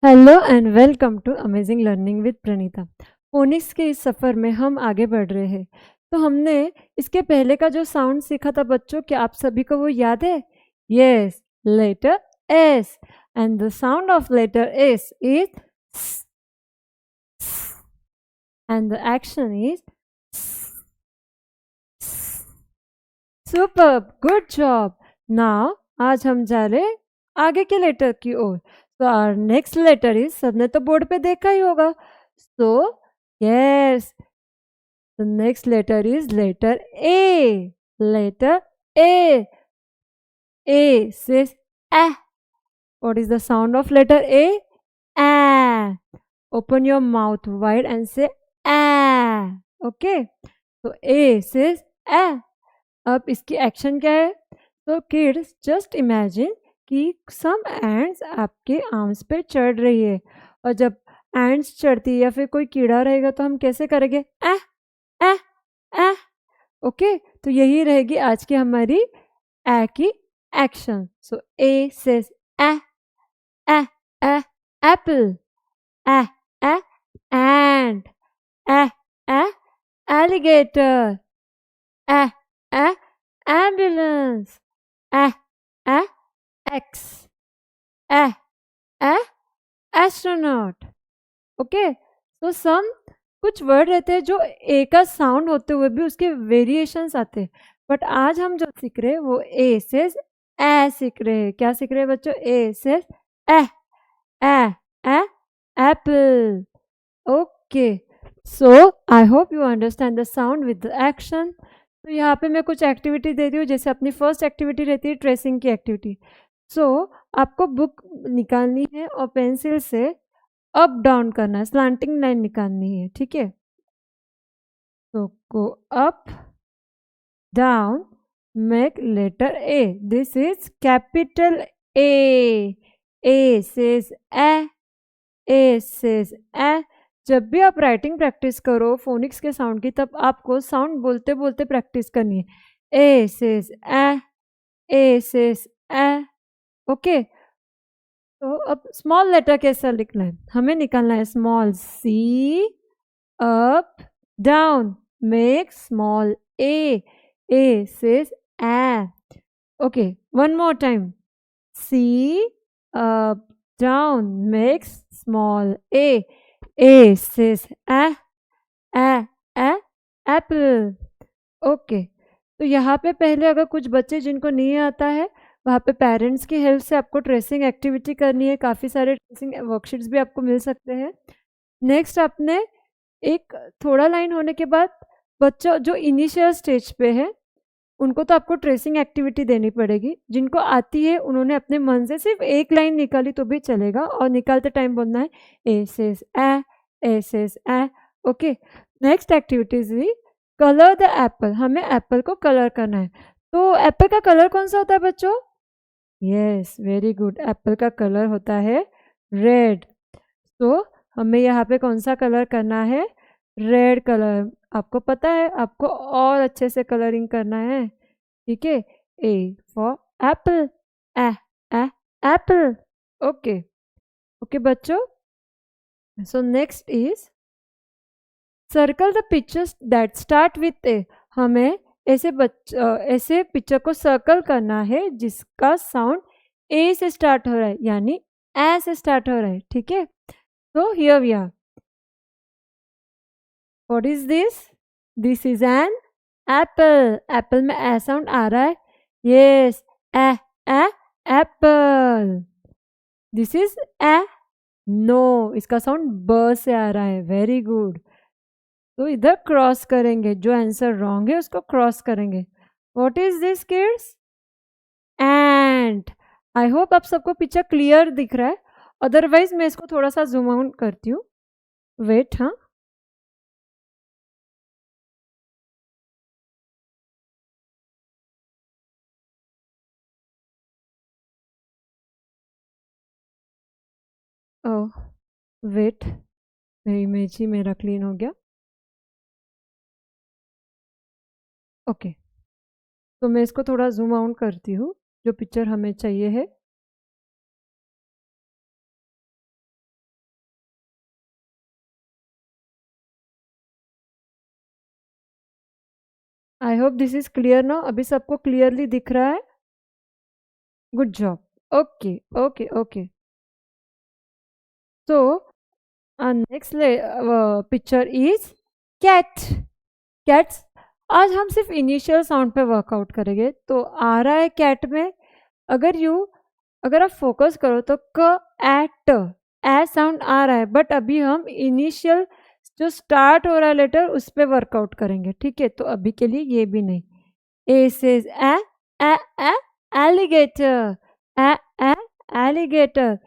Hello and welcome to amazing learning with Praneeta. Phonics के इस सफ़र में हम आगे बढ़ रहे हैं। तो हमने इसके पहले का जो साउंड सीखा था बच्चों, क्या आप सभी को वो याद है? Yes, letter S. And the sound of letter S is and the action is super, good job. Now आज हम जा रहे आगे के लेटर की ओर। तो आवर नेक्स्ट लेटर इज, सबने तो बोर्ड पे देखा ही होगा। So yes, the next letter is letter A. Letter A. A says ah. What is the sound of letter A? Ah. Open your mouth wide and say ah. Okay. So A says ah. अब इसकी action क्या है? तो kids just imagine कि सम ends आपके arms पे चढ़ रही है, और जब एंड्स चढ़ती है या फिर कोई कीड़ा रहेगा तो हम कैसे करेंगे? एह एह एह। ओके, तो यही रहेगी आज की हमारी ए की एक्शन। सो ए says eh, eh, eh, apple, eh, eh, ant, eh, eh, alligator, eh, eh, ambulance, eh, eh, X, eh, eh, astronaut. Okay, तो सम कुछ वर्ड रहते हैं जो ए का साउंड होते हुए भी उसके वेरिएशंस आते हैं, बट आज हम जो सीख रहे हैं वो ए से ए सीख रहे हैं। क्या सीख रहे हैं बच्चों? A says a a A apple. Okay, so I hope you understand the sound with the action. तो यहाँ पे मैं कुछ एक्टिविटी दे रही हूँ, जैसे अपनी फर्स्ट एक्टिविटी रहती है ट्रेसिंग की एक्टिविटी। सो आपको बुक निकालनी है और पेंसिल से अप डाउन करना है, स्लांटिंग लाइन निकालनी है, ठीक है? तो go up down, make letter A. This is capital A. A says A, A says a. जब भी आप राइटिंग प्रैक्टिस करो फोनिक्स के साउंड की, तब आपको साउंड बोलते बोलते प्रैक्टिस करनी है। A says A, A says a. Okay, तो अब स्मॉल लेटर कैसा लिखना है? हमें निकालना है small C, up down, make small A. A says a. Okay, one more time. C, up down, makes small a. A says a apple. Okay, तो यहाँ पे पहले अगर कुछ बच्चे जिनको नहीं आता है, वहाँ पे पेरेंट्स की हेल्प से आपको ट्रेसिंग एक्टिविटी करनी है। काफ़ी सारे ट्रेसिंग वर्कशीट्स भी आपको मिल सकते हैं। नेक्स्ट, आपने एक थोड़ा लाइन होने के बाद बच्चों जो इनिशियल स्टेज पे है उनको तो आपको ट्रेसिंग एक्टिविटी देनी पड़ेगी। जिनको आती है उन्होंने अपने मन से सिर्फ एक लाइन निकाली तो भी चलेगा, और निकालते टाइम बोलना है A says A, A says a. Okay, next activities भी कलर द एप्पल। हमें एप्पल को कलर करना है। तो एप्पल का कलर कौन सा होता है बच्चों? यस, वेरी गुड, एप्पल का कलर होता है रेड। तो हमें यहाँ पे कौन सा कलर करना है? Red colour. आपको पता है, आपको और अच्छे से कलरिंग करना है, ठीक है? A for apple, a A apple. Okay okay बच्चों, so next is circle the pictures that start with A. हमें ऐसे पिक्चर को सर्कल करना है जिसका साउंड ए से स्टार्ट हो रहा है, यानी ए से स्टार्ट हो रहा है, ठीक है? तो here we are. What is this? This is an apple. Apple में ए साउंड आ रहा है। Yes, A A apple. This is A. No, इसका साउंड ब से आ रहा है। वेरी गुड, तो इधर क्रॉस करेंगे, जो आंसर रॉन्ग है उसको क्रॉस करेंगे। What is this kids? Ant. I hope आप सबको पिक्चर क्लियर दिख रहा है, अदरवाइज मैं इसको थोड़ा सा जूम आउट करती हूँ। वेट, हाँ, ओह वेट, मेरी इमेज ही मेरा क्लीन हो गया। ओके, तो मैं इसको थोड़ा जूम आउट करती हूँ, जो पिक्चर हमें चाहिए है। I hope this is clear now. अभी सबको क्लियरली दिख रहा है? Good job. Okay okay okay. So next picture is cat. Cats. आज हम सिर्फ इनिशियल साउंड पे वर्कआउट करेंगे। तो आ रहा है कैट में, अगर आप फोकस करो तो क एट ए साउंड आ रहा है, बट अभी हम इनिशियल जो स्टार्ट हो रहा है लेटर उस पे वर्कआउट करेंगे, ठीक है? तो अभी के लिए ये भी नहीं। A says a alligator, a alligator.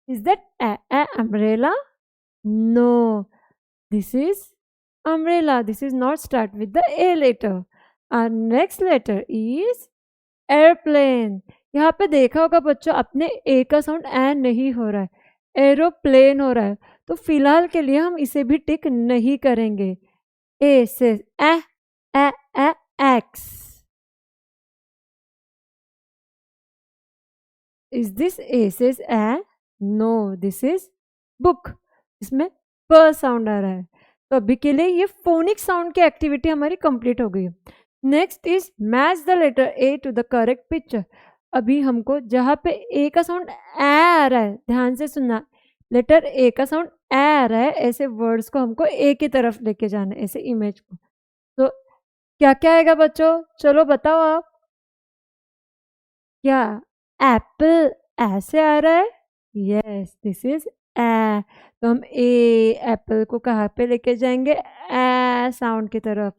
Is that a umbrella? No, this is umbrella. This is not start with the A letter. Our next letter is airplane. यहाँ पे देखा होगा बच्चों, अपने ए का साउंड ए नहीं हो रहा है, एरोप्लेन हो रहा है। तो फिलहाल के लिए हम इसे भी टिक नहीं करेंगे। A says a a a axe. Is this A says a? No, this is book. इसमें प साउंड आ रहा है। तो अभी के लिए ये फोनिक साउंड की एक्टिविटी हमारी कंप्लीट हो गई है। Next is match the letter A to the correct picture. अभी हमको जहाँ पे ए का साउंड ए आ रहा है, ध्यान से सुनना, लेटर ए का साउंड ए आ रहा है, ऐसे वर्ड्स को हमको ए की तरफ लेके जाना है, ऐसे इमेज को। तो क्या क्या आएगा बच्चों? चलो बताओ आप। क्या एप्पल ऐसे आ रहा है? यस, दिस इज ए। तो हम ए एप्पल को कहाँ पे लेके जाएंगे? ए साउंड की तरफ,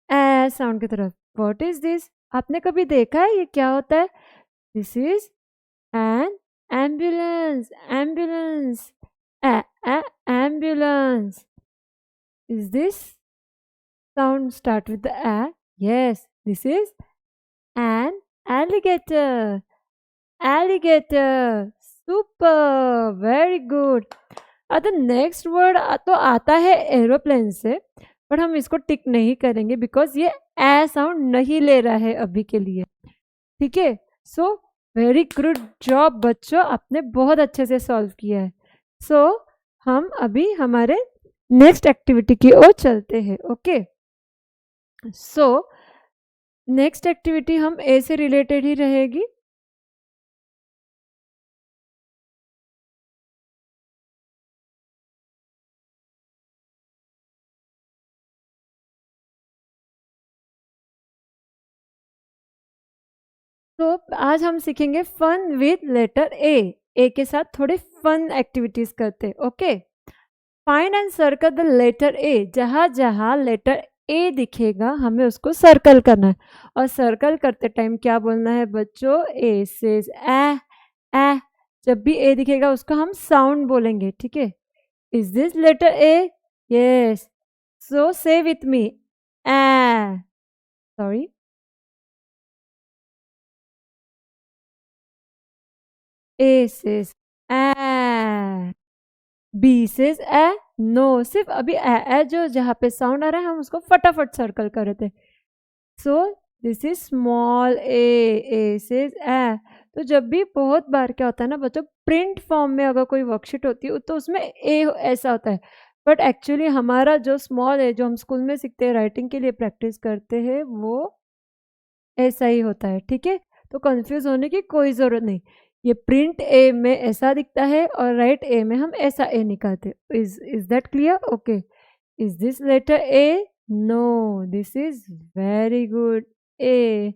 ए साउंड की तरफ। What is this? आपने कभी देखा है ये क्या होता है? This is N ambulance, ambulance, A A ambulance. Is this sound start with the A? Yes, this is N alligator, alligator. Super, very good. अब नेक्स्ट वर्ड तो आता है एरोप्लेन से, बट हम इसको टिक नहीं करेंगे बिकॉज ये ए साउंड नहीं ले रहा है अभी के लिए, ठीक है? सो वेरी गुड जॉब बच्चों, आपने बहुत अच्छे से सॉल्व किया है। सो हम अभी हमारे नेक्स्ट एक्टिविटी की ओर चलते हैं। ओके, सो नेक्स्ट एक्टिविटी हम ए से रिलेटेड ही रहेगी। तो आज हम सीखेंगे fun with letter A. A के साथ थोड़े फन एक्टिविटीज करते। Okay, find and circle the letter A. जहां जहां लेटर ए दिखेगा हमें उसको सर्कल करना है। और सर्कल करते टाइम क्या बोलना है बच्चों? ए से ए। जब भी ए दिखेगा उसको हम साउंड बोलेंगे, ठीक है? Is this letter A? Yes, so say with me, A. Sorry, A says A, B से ए। नो, सिर्फ अभी ए जो जहाँ पे साउंड आ रहा है हम उसको फटाफट सर्कल कर रहे थे। So this is small A says ए। तो जब भी बहुत बार क्या होता है ना बच्चों, प्रिंट फॉर्म में अगर कोई वर्कशीट होती है तो उसमें ए ऐसा होता है, बट एक्चुअली हमारा जो स्मॉल है जो हम स्कूल में सीखते हैं, राइटिंग के लिए प्रैक्टिस करते हैं, वो ऐसा ही होता है, ठीक है? तो कंफ्यूज होने की कोई ज़रूरत नहीं। ये प्रिंट ए में ऐसा दिखता है और राइट ए में हम ऐसा ए निकालते। Is that clear? Okay, is this letter A? No, this is very good, A.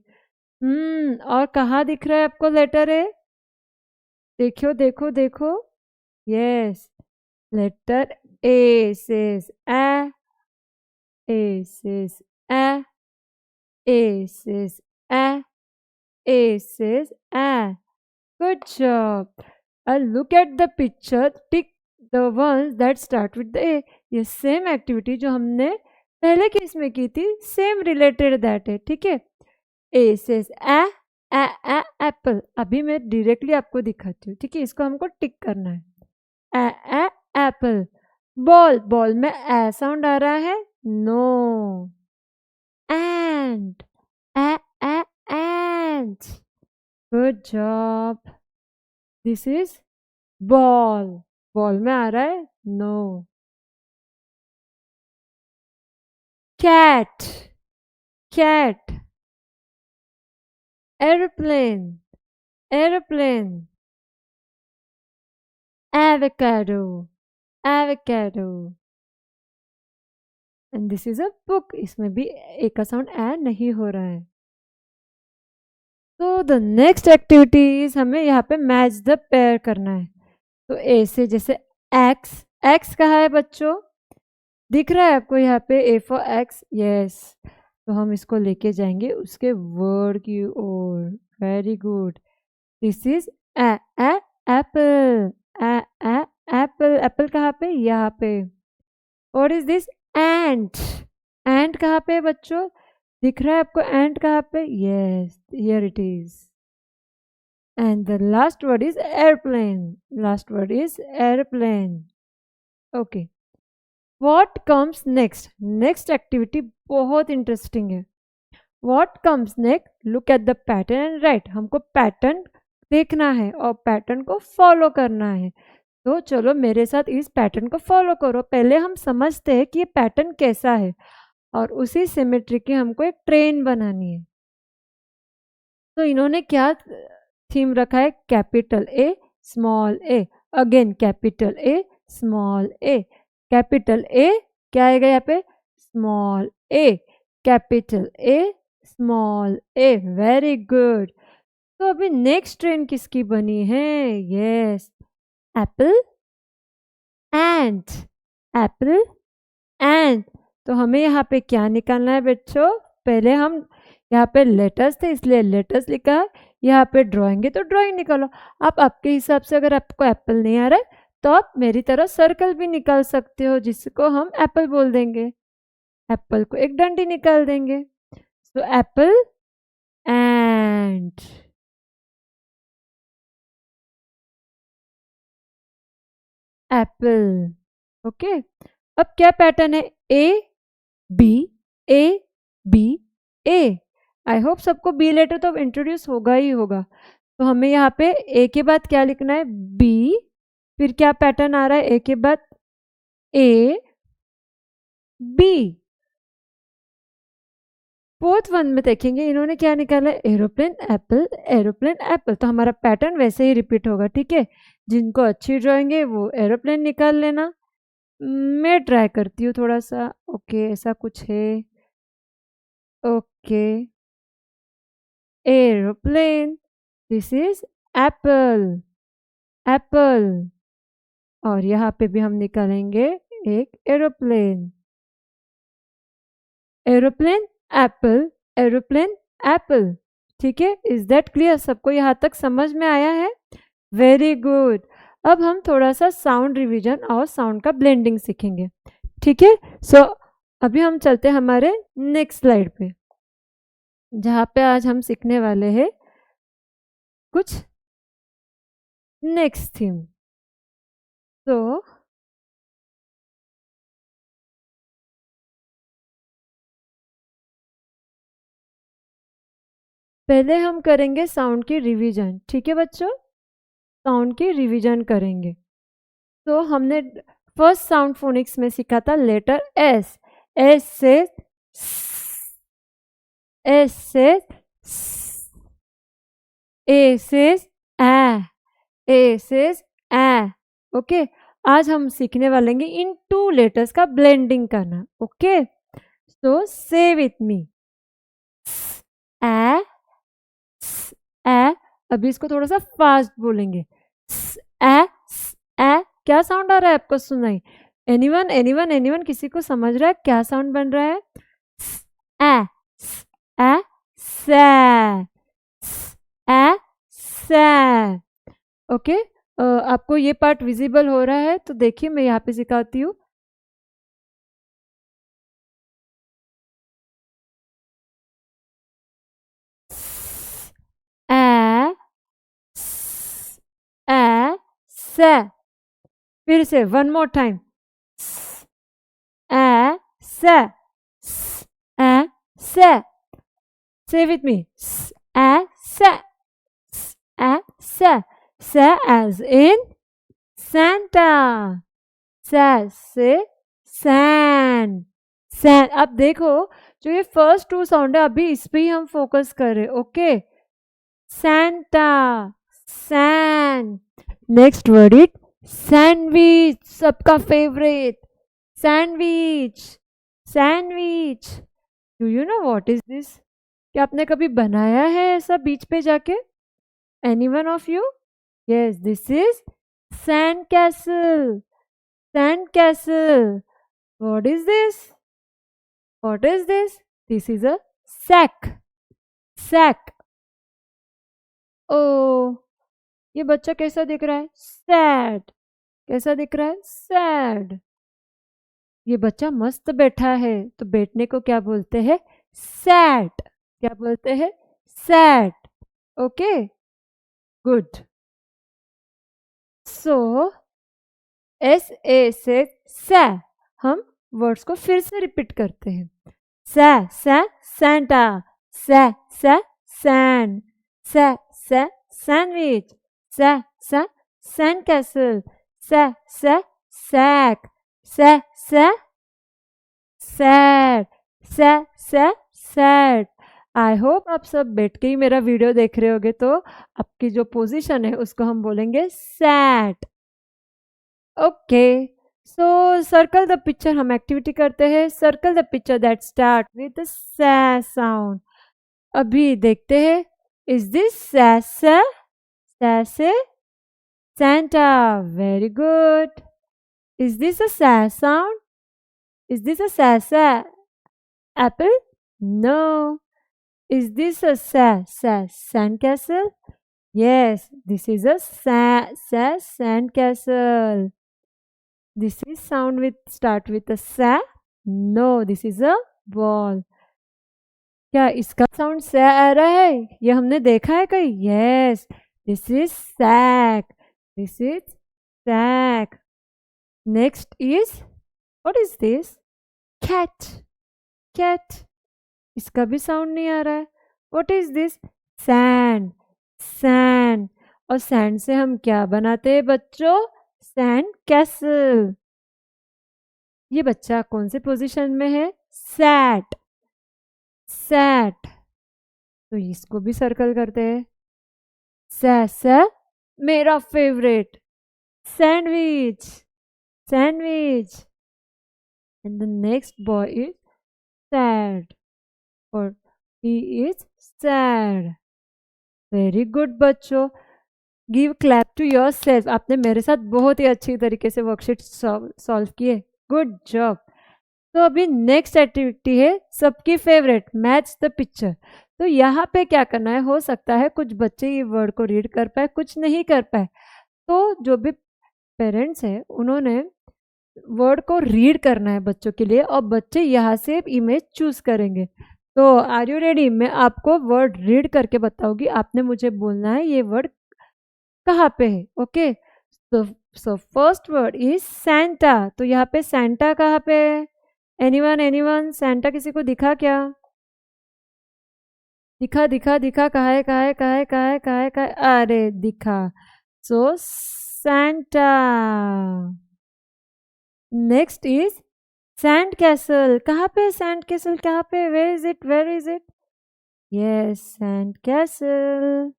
और कहाँ दिख रहा है आपको लेटर ए? देखो देखो देखो, yes, letter A says A says A, A says A, A says A. Good job. Look at the picture. Tick the ones that start with the A. ये सेम एक्टिविटी जो हमने पहले केस में की थी, सेम रिलेटेड दैट है, ठीक है? A says A Apple. अभी मैं डायरेक्टली आपको दिखाती हूँ, ठीक है? इसको हमको टिक करना है। ए एप्पल। बॉल, बॉल में ए साउंड आ रहा है? No. And, A ant. Good job. This is ball. Ball में आ रहा है? No. Cat. cat, airplane, airplane, avocado, avocado, and this is a book. इसमें भी ए का साउंड ए नहीं हो रहा है. तो द नेक्स्ट एक्टिविटी इज हमें यहाँ पे मैच द पेयर करना है. तो ए से जैसे एक्स, एक्स कहाँ है बच्चों? दिख रहा है आपको यहाँ पे ए फॉर एक्स? यस. तो हम इसको लेके जाएंगे उसके वर्ड की ओर. Very good. This is a apple. A apple. Apple कहाँ पे? यहाँ पे. What is this? Ant. Ant कहाँ पे है बच्चों? दिख रहा है आपको एंट कहाँ पे? Yes, here it is. And the last word is airplane. Last word is airplane. Okay. What comes next? Next activity बहुत इंटरेस्टिंग है. What comes next? Look at the pattern and right. हमको पैटर्न देखना है और pattern को follow करना है. तो चलो मेरे साथ इस पैटर्न को फॉलो करो. पहले हम समझते हैं कि ये पैटर्न कैसा है और उसी सिमेट्री की हमको एक ट्रेन बनानी है. तो इन्होंने क्या थीम रखा है? Capital A small A. Again capital A small A. Capital A क्या आएगा यहाँ पे? Small A. Capital A small A. Very good. तो अभी नेक्स्ट ट्रेन किसकी बनी है? Yes, Apple and. Apple and. तो हमें यहाँ पे क्या निकालना है बच्चों? पहले हम यहाँ पे लेटर्स थे इसलिए लेटर्स लिखा है. यहाँ पे ड्राइंग है तो ड्राइंग निकालो. आप आपके हिसाब से, अगर आपको एप्पल नहीं आ रहा है तो आप मेरी तरह सर्कल भी निकाल सकते हो जिसको हम एप्पल बोल देंगे. एप्पल को एक डंडी निकाल देंगे. तो एप्पल एंड. एप्पल. ओके. अब क्या पैटर्न है? A B A B A. I hope सबको बी लेटर तो इंट्रोड्यूस होगा ही होगा. तो हमें यहाँ पे ए के बाद क्या लिखना है? बी. फिर क्या पैटर्न आ रहा है? ए के बाद ए बी. फोर्थ वन में देखेंगे इन्होंने क्या निकाला है? Aeroplane Apple, aeroplane Apple. तो हमारा पैटर्न वैसे ही रिपीट होगा. ठीक है. जिनको अच्छी ड्राइंग है वो एरोप्लेन निकाल लेना. मैं ट्राई करती हूँ थोड़ा सा. ओके, ऐसा कुछ है. Okay, aeroplane. This is Apple, Apple. और यहाँ पे भी हम निकालेंगे एक aeroplane. Aeroplane Apple, aeroplane Apple. ठीक है. Is that clear? सबको यहाँ तक समझ में आया है? Very good. अब हम थोड़ा सा साउंड रिवीजन और साउंड का ब्लेंडिंग सीखेंगे. ठीक है. सो अभी हम चलते हैं हमारे नेक्स्ट स्लाइड पे जहाँ पे आज हम सीखने वाले हैं कुछ नेक्स्ट थीम. तो पहले हम करेंगे साउंड की रिवीजन. ठीक है बच्चों, साउंड की रिवीजन करेंगे. तो हमने फर्स्ट साउंड फोनिक्स में सीखा था लेटर एस. एस से एस से ए से ए से ए. ओके. आज हम सीखने वाले हैं इन टू लेटर्स का ब्लेंडिंग करना. ओके. तो से विथ मी. ए ए. अभी इसको थोड़ा सा फास्ट बोलेंगे. ए ए. क्या साउंड आ रहा है आपको सुनाई? Anyone anyone anyone? किसी को समझ रहा है क्या साउंड बन रहा है? ए ए से ए से. ओके. आपको ये पार्ट विजिबल हो रहा है तो देखिए मैं यहाँ पे सिखाती हूँ. ए ए से. फिर से वन मोर टाइम. ए से ए से. Say with me. A se. A se. Se as in Santa. से sand. sand. अब देखो जो ये फर्स्ट टू साउंड है अभी इस पे ही हम फोकस कर रहे हैं, ओके। सैंटा, सैन। नेक्स्ट वर्ड इट सैंडविच, सबका favourite sandwich, sandwich. Do you know what is this? क्या आपने कभी बनाया है ऐसा बीच पे जाके? Anyone of you? Yes, this is sand castle, sand castle. What is this? What is this? This is a sack, sack. ओ, ये बच्चा कैसा दिख रहा है? सैड। कैसा दिख रहा है? सैड। ये बच्चा मस्त बैठा है, तो बैठने को क्या बोलते हैं? सैट। क्या बोलते हैं? Sat. Okay, good. So S A से सै, हम वर्ड्स को फिर से रिपीट करते हैं। सै सै सैंटा, सै सै सैंड, सै सै सैंडविच, सै सै सैंड कैसल, सै सै सैक, सै सै सैड, सै सै सैड। आई होप आप सब बैठ के ही मेरा वीडियो देख रहे होगे, तो आपकी जो पोजीशन है उसको हम बोलेंगे sad. Okay, so circle the picture, हम एक्टिविटी करते हैं। Circle the picture that start with सै साउंड। अभी देखते हैं, इज दिस सै से? Santa, very good. Is this a सै साउंड? इज दिस अ सै apple? No. Is this a sandcastle? Yes, this is a sandcastle. This is sound with start with a sa? No, this is a ball. क्या इसका sound स आ रहा है? ये हमने देखा है कहीं? Yes, this is sack, this is sack. Next is, what is this? Cat, cat. इसका भी साउंड नहीं आ रहा है। What is this? Sand, sand. और सैंड से हम क्या बनाते हैं बच्चों? Sand castle. ये बच्चा कौन से पोजीशन में है? Sat, sat. तो इसको भी सर्कल करते हैं। सै मेरा favourite sandwich, sandwich. And the next boy is sad, और he is sad. Very good बच्चों, give clap to yourself. आपने मेरे साथ बहुत ही अच्छी तरीके से वर्कशीट सॉल्व किए, गुड जॉब। तो अभी नेक्स्ट एक्टिविटी है सबकी फेवरेट, मैच द पिक्चर। तो यहाँ पे क्या करना है, हो सकता है कुछ बच्चे ये वर्ड को रीड कर पाए, कुछ नहीं कर पाए। तो जो भी पेरेंट्स हैं उन्होंने वर्ड को रीड करना है बच्चों के लिए, और बच्चे यहाँ से इमेज चूज करेंगे। तो आर यू रेडी? मैं आपको वर्ड रीड करके बताऊंगी, आपने मुझे बोलना है ये वर्ड कहाँ पे है, okay. So first word is Santa. तो यहाँ पे सैंटा कहाँ पे है? Anyone, anyone? सैंटा किसी को दिखा क्या? दिखा, दिखा, दिखा। कहाँ है, कहाँ है, कहाँ है, कहाँ है, कहाँ है, कहाँ है? अरे दिखा। So Santa. Next is sand castle. कहाँ पे सैंड कैसल? कहाँ पे? Where is it, where is it? Yes, sand castle.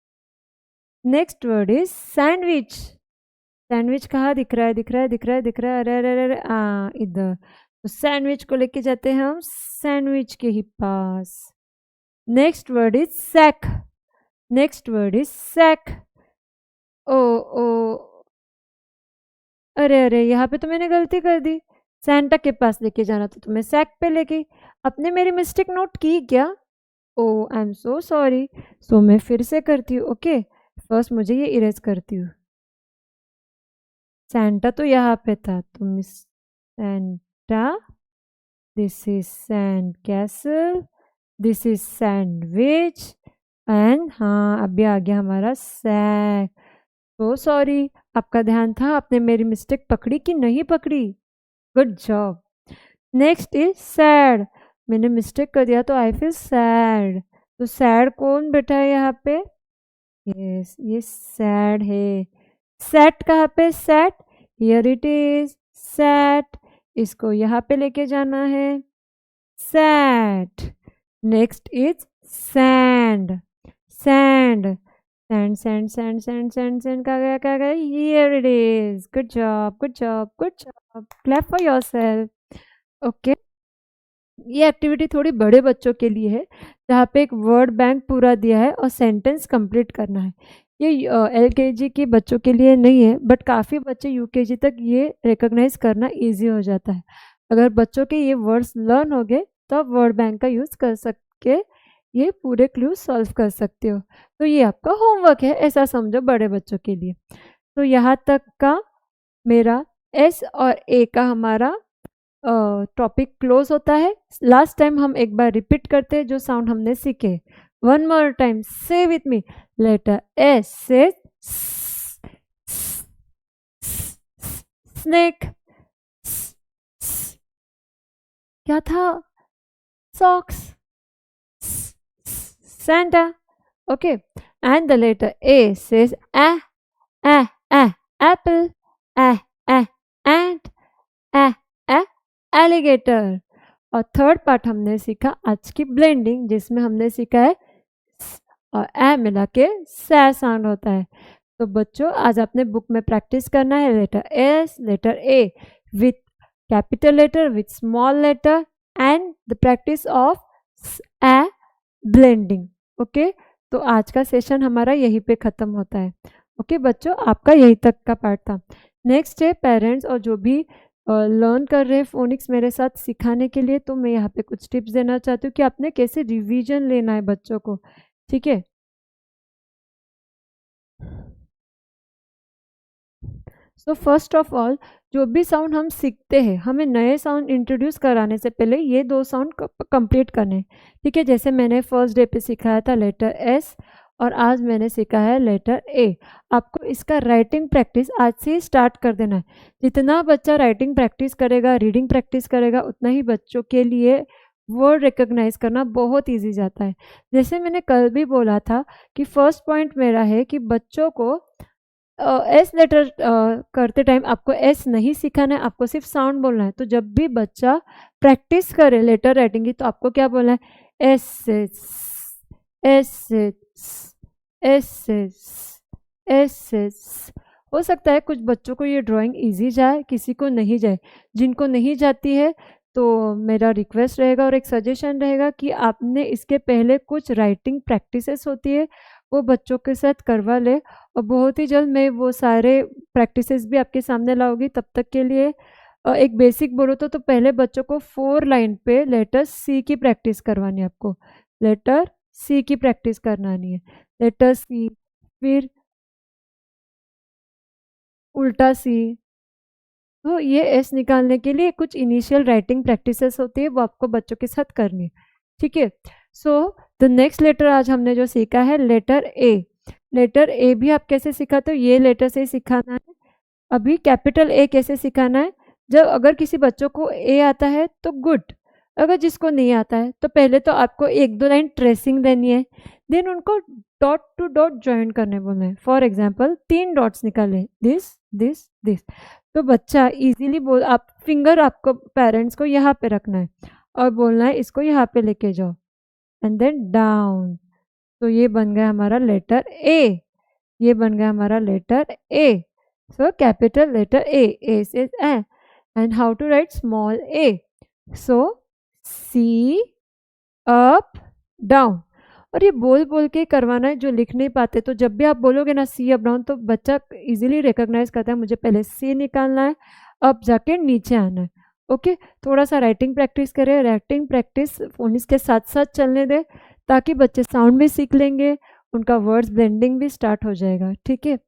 Next word is sandwich. Sandwich कहाँ दिख रहा है? दिख रहा है, दिख रहा है, दिख रहा है। अरे अरे अरे, इधर। तो सैंडविच को लेके जाते हैं हम सैंडविच के ही पास। Next word is sack. Next word is sack. ओ ओ, अरे अरे, यहाँ पे तो मैंने गलती कर दी। सैंटा के पास लेके जाना तो मैं सैक पे ले गई। आपने मेरी मिस्टेक नोट की क्या? ओ, आई एम सो सॉरी। सो मैं फिर से करती हूँ, ओके। फर्स्ट मुझे ये इरेज करती हूँ। सैंटा तो यहाँ पे था, तो miss Santa, this is sand castle, this is sandwich, and हाँ अभी आ गया हमारा सैक। तो सॉरी, आपका ध्यान था, आपने मेरी मिस्टेक पकड़ी कि नहीं पकड़ी? Good job. Next is sad. मैंने मिस्टेक कर दिया तो आई फील सैड। तो सैड कौन बैठा है यहाँ पे? यस, ये सैड है। सेट कहाँ पे? Set, here it is, set. इसको यहाँ पे लेके जाना है। sat. Next is sand. Sand. Sand, sand, sand, sand, sand, sand. कहाँ गया? Here it is. Good job, good job, good job. Clap for yourself. Okay. ये एक्टिविटी थोड़ी बड़े बच्चों के लिए है, जहाँ पे एक वर्ड बैंक पूरा दिया है और सेंटेंस कंप्लीट करना है। ये एलकेजी के बच्चों के लिए नहीं है, बट काफ़ी बच्चे यूकेजी तक ये रिकॉग्नाइज करना इजी हो जाता है। अगर बच्चों के ये वर्ड्स लर्न हो गए तो आप वर्ड बैंक का यूज़ कर सके ये पूरे क्लूज सॉल्व कर सकते हो। तो ये आपका होमवर्क है, ऐसा समझो बड़े बच्चों के लिए। तो यहाँ तक का मेरा एस और ए का हमारा टॉपिक क्लोज होता है। लास्ट टाइम हम एक बार रिपीट करते हैं जो साउंड हमने सीखे। वन मोर टाइम, से विथ मी। लेटर एस से स्नेक। क्या था? Socks. Santa. Okay. And the letter A says apple, ant, alligator. और थर्ड पार्ट हमने सीखा आज की ब्लेंडिंग, जिसमें हमने सीखा है और ए मिला के सै साउंड होता है। तो बच्चों आज आपने बुक में प्रैक्टिस करना है letter S, letter A with capital letter, with small letter and the practice of A blending. Okay, तो आज का सेशन हमारा यहीं पे ख़त्म होता है। ओके बच्चों, आपका यहीं तक का पार्ट था। नेक्स्ट है पेरेंट्स और जो भी लर्न कर रहे हैं फोनिक्स मेरे साथ सिखाने के लिए, तो मैं यहाँ पे कुछ टिप्स देना चाहती हूँ कि आपने कैसे रिवीजन लेना है बच्चों को। ठीक है, सो फर्स्ट ऑफ ऑल जो भी साउंड हम सीखते हैं, हमें नए साउंड इंट्रोड्यूस कराने से पहले ये दो साउंड कंप्लीट करने। ठीक है, जैसे मैंने फर्स्ट डे पे सिखाया था लेटर एस और आज मैंने सीखा है लेटर ए। आपको इसका राइटिंग प्रैक्टिस आज से ही स्टार्ट कर देना है। जितना बच्चा राइटिंग प्रैक्टिस करेगा, रीडिंग प्रैक्टिस करेगा, उतना ही बच्चों के लिए वर्ड रिकॉग्नाइज करना बहुत ईजी जाता है। जैसे मैंने कल भी बोला था कि फर्स्ट पॉइंट मेरा है कि बच्चों को एस लेटर करते टाइम आपको एस नहीं सिखाना है, आपको सिर्फ साउंड बोलना है। तो जब भी बच्चा प्रैक्टिस करे लेटर राइटिंग की, तो आपको क्या बोलना है? S S S S. हो सकता है कुछ बच्चों को ये ड्राइंग इजी जाए, किसी को नहीं जाए। जिनको नहीं जाती है तो मेरा रिक्वेस्ट रहेगा और एक सजेशन रहेगा कि आपने इसके पहले कुछ राइटिंग प्रैक्टिसेस होती है वो बच्चों के साथ करवा ले, और बहुत ही जल्द मैं वो सारे प्रैक्टिसेस भी आपके सामने लाऊंगी। तब तक के लिए एक बेसिक बोलो तो पहले बच्चों को 4 लाइन पे लेटर सी की प्रैक्टिस करवानी है। आपको लेटर सी की प्रैक्टिस करवानी है, लेटर सी, फिर उल्टा सी। तो ये एस निकालने के लिए कुछ इनिशियल राइटिंग प्रैक्टिसेस होती है, वो आपको बच्चों के साथ करनी है। ठीक है, सो द नेक्स्ट लेटर आज हमने जो सीखा है लेटर ए। लेटर ए भी आप कैसे सिखाते हो? ये लेटर से सिखाना है। अभी कैपिटल ए कैसे सिखाना है? जब अगर किसी बच्चों को ए आता है तो गुड, अगर जिसको नहीं आता है तो पहले तो आपको 1-2 लाइन ट्रेसिंग देनी है, देन उनको डॉट टू डॉट ज्वाइन करने बोलना है। फॉर एग्जाम्पल 3 डॉट्स निकाले, दिस दिस दिस। तो बच्चा इजीली बोल, आप फिंगर आपको पेरेंट्स को यहाँ पे रखना है और बोलना है इसको यहाँ पे लेके जाओ एंड देन डाउन। तो ये बन गया हमारा लेटर ए, ये बन गया हमारा letter A. So capital letter A says a, and how to write small A? So see up down. और ये बोल बोल के करवाना है जो लिख नहीं पाते। तो जब भी आप बोलोगे ना सी अप डाउन, तो बच्चा इजीली रिकॉग्नाइज करता है मुझे पहले सी निकालना है, अब जाके नीचे आना है। ओके, थोड़ा सा राइटिंग प्रैक्टिस करें, राइटिंग प्रैक्टिस फोनिक्स के साथ साथ चलने दें ताकि बच्चे साउंड भी सीख लेंगे, उनका वर्ड्स ब्लेंडिंग भी स्टार्ट हो जाएगा। ठीक है,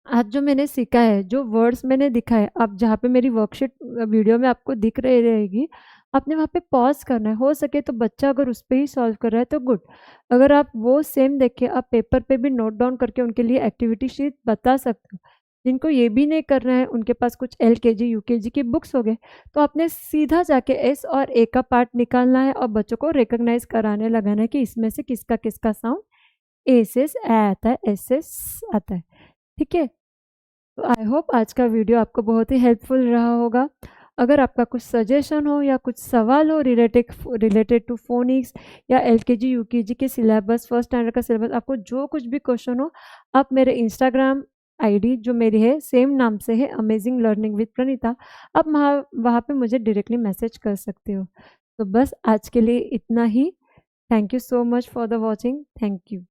आज जो मैंने सीखा है, जो वर्ड्स मैंने दिखाए, आप जहाँ पे मेरी वर्कशीट वीडियो में आपको दिख रही रहेगी, आपने वहाँ पे पॉज करना है। हो सके तो बच्चा अगर उस पर ही सॉल्व कर रहा है तो गुड, अगर आप वो सेम देख के आप पेपर पे भी नोट डाउन करके उनके लिए एक्टिविटी शीट बता सकते हो। जिनको ये भी नहीं करना है, उनके पास कुछ LKG UKG की बुक्स हो गए, तो आपने सीधा जाके एस और ए का पार्ट निकालना है और बच्चों को रिकॉग्नाइज कराने लगाना है कि इसमें से किसका किसका साउंड ए से आता है, एस से आता है। ठीक है, तो आई होप आज का वीडियो आपको बहुत ही हेल्पफुल रहा होगा। अगर आपका कुछ सजेशन हो या कुछ सवाल हो रिलेटेड टू फोनिक्स या एलकेजी यूकेजी के सिलेबस, फर्स्ट स्टैंडर्ड का सिलेबस, आपको जो कुछ भी क्वेश्चन हो, आप मेरे इंस्टाग्राम आईडी जो मेरी है सेम नाम से है, अमेजिंग लर्निंग विद प्रणीता, आप वहाँ वहाँ पे मुझे डायरेक्टली मैसेज कर सकते हो। तो बस आज के लिए इतना ही। Thank you so much for the watching. Thank you.